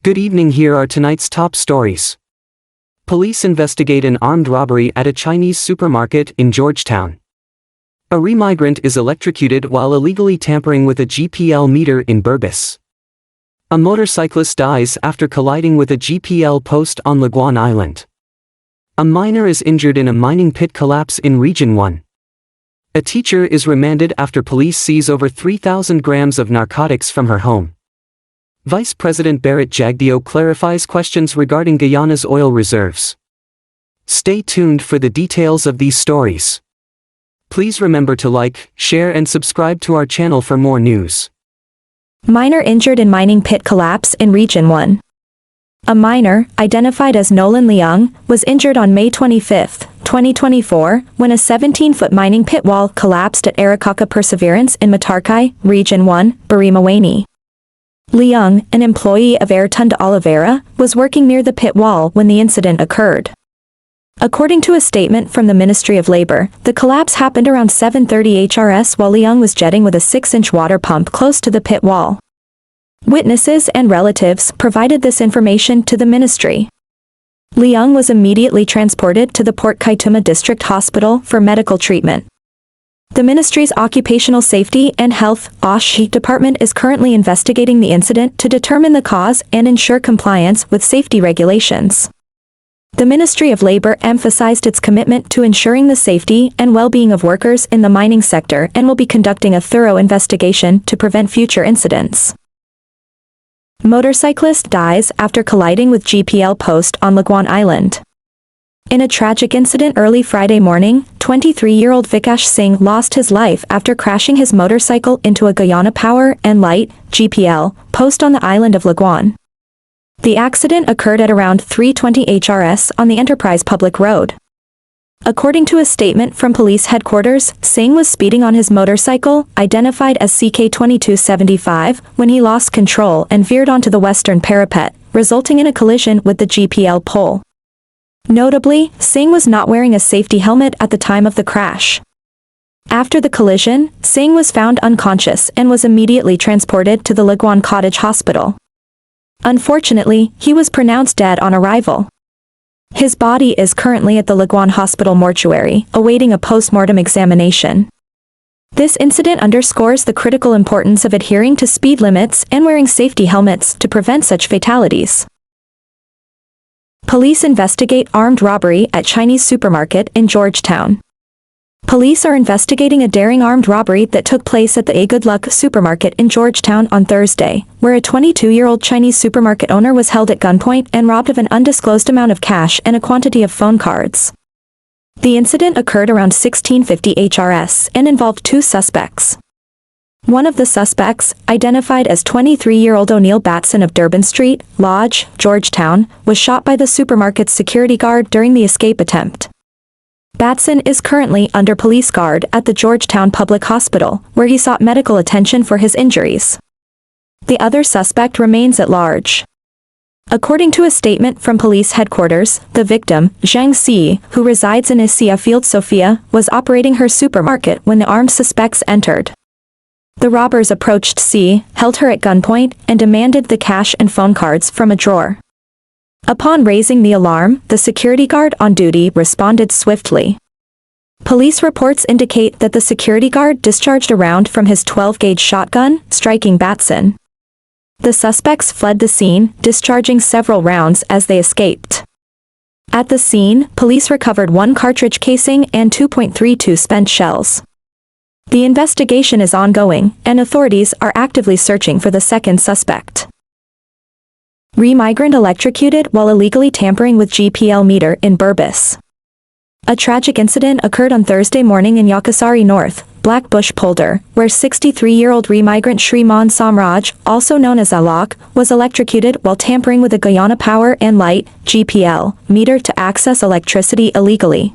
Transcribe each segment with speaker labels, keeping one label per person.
Speaker 1: Good evening, here are tonight's top stories. Police investigate an armed robbery at a Chinese supermarket in Georgetown. A remigrant is electrocuted while illegally tampering with a GPL meter in Burbus. A motorcyclist dies after colliding with a GPL post on Laguan Island. A miner is injured in a mining pit collapse in Region 1. A teacher is remanded after police seize over 3,000 grams of narcotics from her home. Vice President Barrett Jagdeo clarifies questions regarding Guyana's oil reserves. Stay tuned for the details of these stories. Please remember to like, share and subscribe to our channel for more news.
Speaker 2: Miner injured in mining pit collapse in Region 1. A miner, identified as Nolan Leung, was injured on May 25, 2024, when a 17-foot mining pit wall collapsed at Arakaka Perseverance in Matarkai, Region 1, Barimaweni. Leung, an employee of Airtunda Oliveira, was working near the pit wall when the incident occurred. According to a statement from the Ministry of Labor, the collapse happened around 7:30 HRS while Leung was jetting with a 6-inch water pump close to the pit wall. Witnesses and relatives provided this information to the ministry. Leung was immediately transported to the Port Kaituma District Hospital for medical treatment. The ministry's Occupational Safety and Health (OSHI) department is currently investigating the incident to determine the cause and ensure compliance with safety regulations. The Ministry of Labor emphasized its commitment to ensuring the safety and well-being of workers in the mining sector and will be conducting a thorough investigation to prevent future incidents. Motorcyclist dies after colliding with GPL post on Laguan Island. In a tragic incident early Friday morning, 23-year-old Vikash Singh lost his life after crashing his motorcycle into a Guyana Power and Light (GPL) post on the island of Laguan. The accident occurred at around 3:20 HRS on the Enterprise Public Road. According to a statement from police headquarters, Singh was speeding on his motorcycle, identified as CK2275, when he lost control and veered onto the western parapet, resulting in a collision with the GPL pole. Notably, Singh was not wearing a safety helmet at the time of the crash. After the collision, Singh was found unconscious and was immediately transported to the Laguan Cottage Hospital. Unfortunately, he was pronounced dead on arrival. His body is currently at the Laguan Hospital mortuary, awaiting a post-mortem examination. This incident underscores the critical importance of adhering to speed limits and wearing safety helmets to prevent such fatalities. Police investigate armed robbery at Chinese supermarket in Georgetown. Police are investigating a daring armed robbery that took place at the A Good Luck supermarket in Georgetown on Thursday, where a 22-year-old Chinese supermarket owner was held at gunpoint and robbed of an undisclosed amount of cash and a quantity of phone cards. The incident occurred around 16:50 HRS and involved two suspects. One of the suspects, identified as 23-year-old O'Neill Batson of Durban Street, Lodge, Georgetown, was shot by the supermarket's security guard during the escape attempt. Batson is currently under police guard at the Georgetown Public Hospital, where he sought medical attention for his injuries. The other suspect remains at large. According to a statement from police headquarters, the victim, Zhang Si, who resides in Isia Field Sofia, was operating her supermarket when the armed suspects entered. The robbers approached Si, held her at gunpoint, and demanded the cash and phone cards from a drawer. Upon raising the alarm, the security guard on duty responded swiftly. Police reports indicate that the security guard discharged a round from his 12-gauge shotgun, striking Batson. The suspects fled the scene, discharging several rounds as they escaped. At the scene, police recovered one cartridge casing and 2.32 spent shells. The investigation is ongoing, and authorities are actively searching for the second suspect. Remigrant electrocuted while illegally tampering with GPL meter in Burbus. A tragic incident occurred on Thursday morning in Yakasari North, Blackbush Polder, where 63-year-old remigrant Shriman Samraj, also known as Alok, was electrocuted while tampering with a Guyana Power and Light (GPL) meter to access electricity illegally.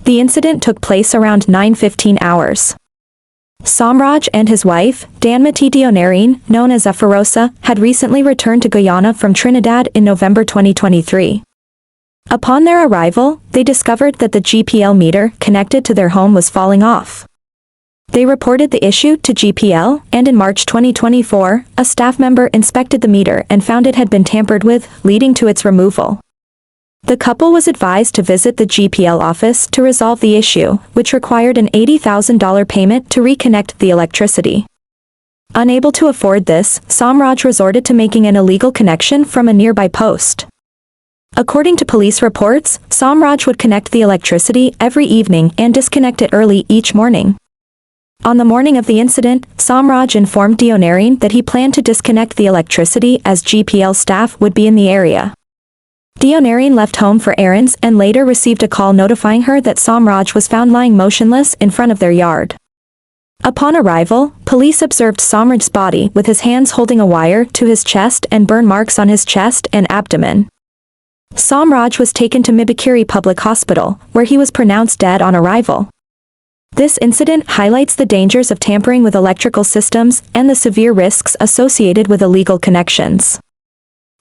Speaker 2: The incident took place around 9:15 hours. Samraj and his wife, Danmati Dionarin, known as Afarosa, had recently returned to Guyana from Trinidad in November 2023. Upon their arrival, they discovered that the GPL meter connected to their home was falling off. They reported the issue to GPL, and in March 2024, a staff member inspected the meter and found it had been tampered with, leading to its removal. The couple was advised to visit the GPL office to resolve the issue, which required an $80,000 payment to reconnect the electricity. Unable to afford this, Samraj resorted to making an illegal connection from a nearby post. According to police reports, Samraj would connect the electricity every evening and disconnect it early each morning. On the morning of the incident, Samraj informed Dionarine that he planned to disconnect the electricity as GPL staff would be in the area. Dionarine left home for errands and later received a call notifying her that Samraj was found lying motionless in front of their yard. Upon arrival, police observed Samraj's body with his hands holding a wire to his chest and burn marks on his chest and abdomen. Samraj was taken to Mibikiri Public Hospital, where he was pronounced dead on arrival. This incident highlights the dangers of tampering with electrical systems and the severe risks associated with illegal connections.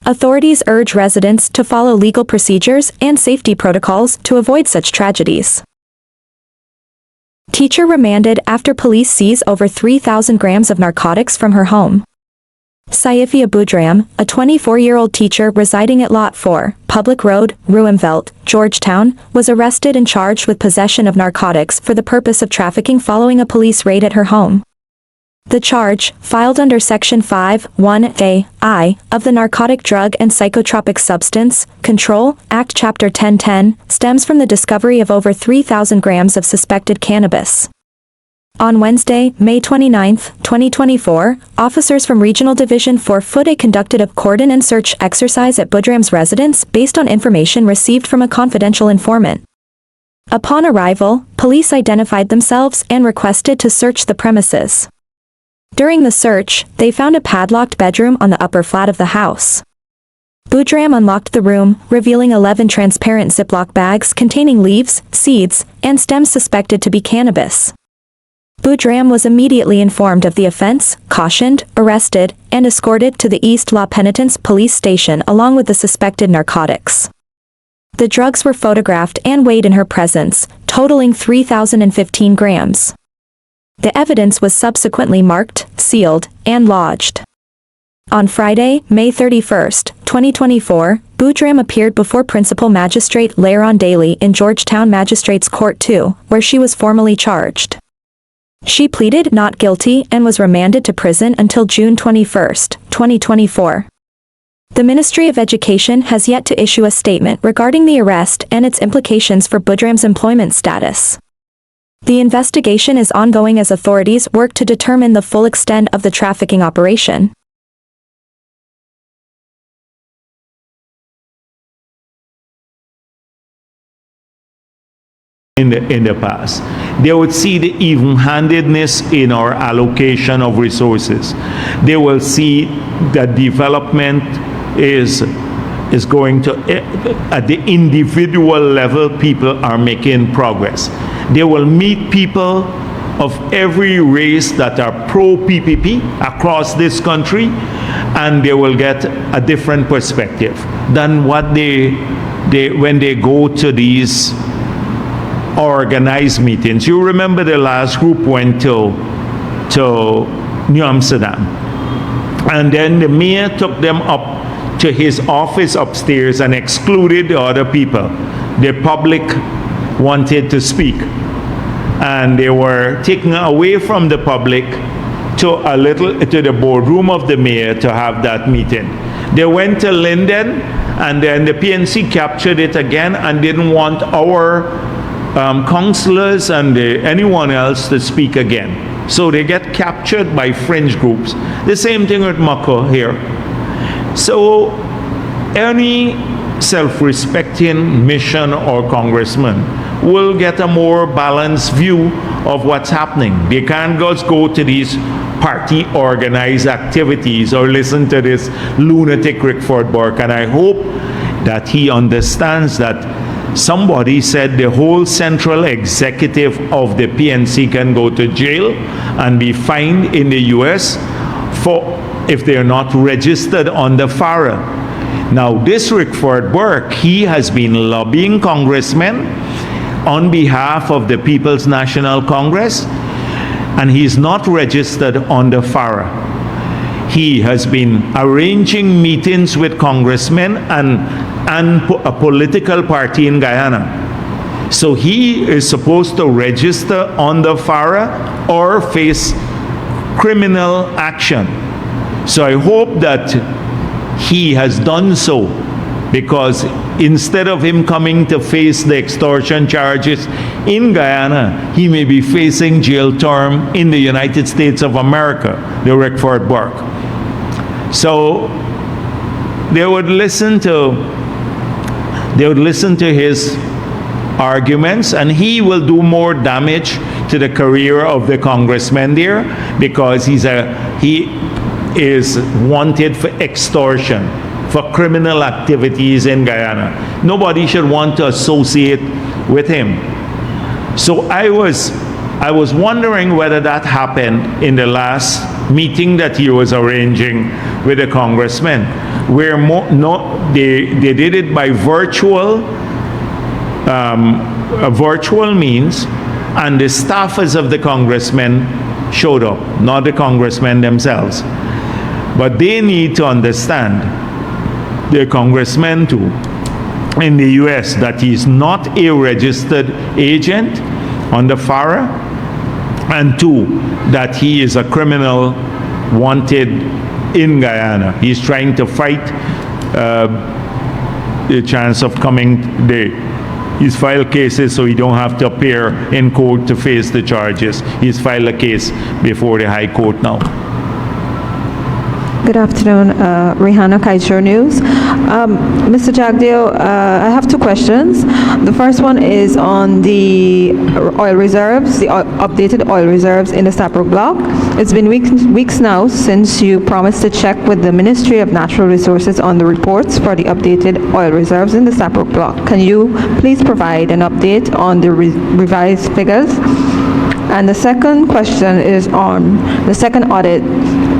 Speaker 2: Authorities urge residents to follow legal procedures and safety protocols to avoid such tragedies. Teacher remanded after police seize over 3,000 grams of narcotics from her home. Saifia Budram, a 24-year-old teacher residing at Lot 4, Public Road, Ruimveldt, Georgetown, was arrested and charged with possession of narcotics for the purpose of trafficking following a police raid at her home. The charge, filed under Section 5(1)(a)(I) of the Narcotic Drug and Psychotropic Substance Control Act Chapter 1010, stems from the discovery of over 3,000 grams of suspected cannabis. On Wednesday, May 29, 2024, officers from Regional Division 4 Fude conducted a cordon and search exercise at Budram's residence based on information received from a confidential informant. Upon arrival, police identified themselves and requested to search the premises. During the search, they found a padlocked bedroom on the upper flat of the house. Budram unlocked the room, revealing 11 transparent Ziploc bags containing leaves, seeds, and stems suspected to be cannabis. Budram was immediately informed of the offense, cautioned, arrested, and escorted to the East La Penitence police station along with the suspected narcotics. The drugs were photographed and weighed in her presence, totaling 3,015 grams. The evidence was subsequently marked, sealed, and lodged. On Friday, May 31, 2024, Budram appeared before Principal Magistrate Laron Daly in Georgetown Magistrates Court 2, where she was formally charged. She pleaded not guilty and was remanded to prison until June 21, 2024. The Ministry of Education has yet to issue a statement regarding the arrest and its implications for Budram's employment status. The investigation is ongoing as authorities work to determine the full extent of the trafficking operation.
Speaker 3: In the past. They would see the even-handedness in our allocation of resources. They will see that development is going to, at the individual level, people are making progress. They will meet people of every race that are pro-PPP across this country, and they will get a different perspective than what they when they go to these organized meetings. You remember the last group went to New Amsterdam, and then the mayor took them up to his office upstairs and excluded the other people. The public wanted to speak, and they were taken away from the public to the boardroom of the mayor to have that meeting. They went to Linden, and then the PNC captured it again and didn't want our councillors and anyone else to speak again. So they get captured by fringe groups. The same thing with Mako here. So any self-respecting mission or congressman will get a more balanced view of what's happening. They can't just go to these party organized activities or listen to this lunatic Rickford Burke. And I hope that he understands that somebody said the whole central executive of the PNC can go to jail and be fined in the US if they're not registered on the FARA. Now this Rickford Burke, he has been lobbying congressmen on behalf of the People's National Congress, and he's not registered under FARA. He has been arranging meetings with congressmen and a political party in Guyana. So he is supposed to register under FARA or face criminal action. So I hope that he has done so, because instead of him coming to face the extortion charges in Guyana, he may be facing jail term in the United States of America, the Rickford Burke. So they would listen to his arguments, and he will do more damage to the career of the congressman there, because he is wanted for extortion, for criminal activities in Guyana. Nobody should want to associate with him. So I was wondering whether that happened in the last meeting that he was arranging with the congressman, where they did it by virtual means, and the staffers of the congressmen showed up, not the congressmen themselves. But they need to understand, the congressman too, in the US, that he's not a registered agent under FARA, and two, that he is a criminal wanted in Guyana. He's trying to fight the chance of coming there. He's filed cases so he don't have to appear in court to face the charges. He's filed a case before the High Court now.
Speaker 4: Good afternoon, Rihanna, Kaijur News. Mr. Jagdeo, I have two questions. The first one is on the oil reserves, the updated oil reserves in the Saprock block. It's been weeks now since you promised to check with the Ministry of Natural Resources on the reports for the updated oil reserves in the Saprock block. Can you please provide an update on the revised figures? And the second question is on the second audit.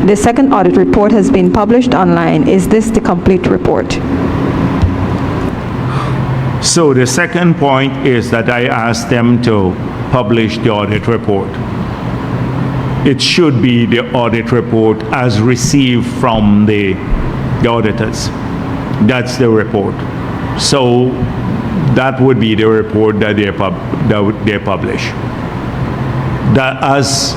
Speaker 4: The second audit report has been published online. Is this the complete report?
Speaker 3: So the second point is that I asked them to publish the audit report. It should be the audit report as received from the auditors. That's the report. So that would be the report that they publish. That as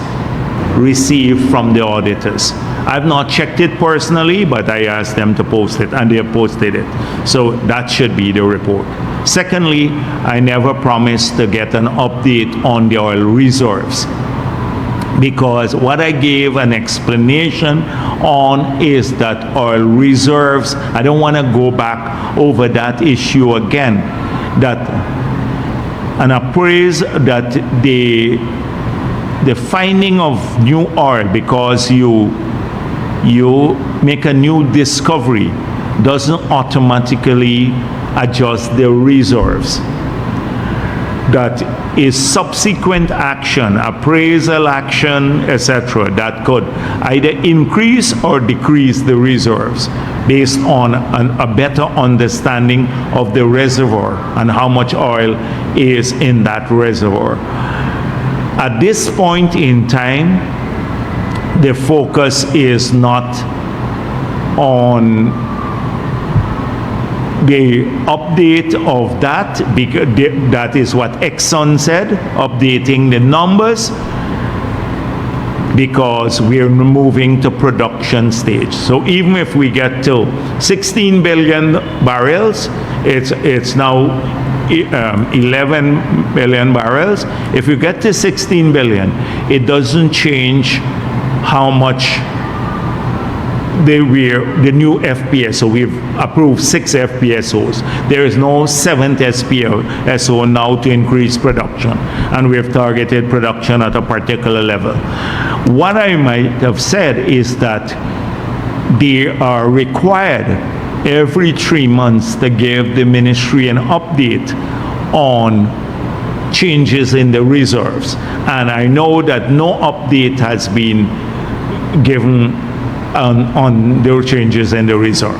Speaker 3: received from the auditors. I've not checked it personally, but I asked them to post it, and they have posted it. So that should be the report. Secondly, I never promised to get an update on the oil reserves, because what I gave an explanation on is that oil reserves, I don't want to go back over that issue again, that an appraise that the finding of new oil, because you make a new discovery, doesn't automatically adjust the reserves. That is subsequent action, appraisal action, etc., that could either increase or decrease the reserves based on a better understanding of the reservoir and how much oil is in that reservoir. At this point in time, the focus is not on the update of that, because that is what Exxon said, updating the numbers, because we're moving to production stage. So even if we get to 16 billion barrels, it's now 11 billion barrels. If you get to 16 billion, it doesn't change how much the new FPSO. We've approved 6 FPSOs. There is no 7th FPSO now to increase production, and we have targeted production at a particular level. What I might have said is that they are required every 3 months to give the ministry an update on changes in the reserves. And I know that no update has been given on the changes in the reserve.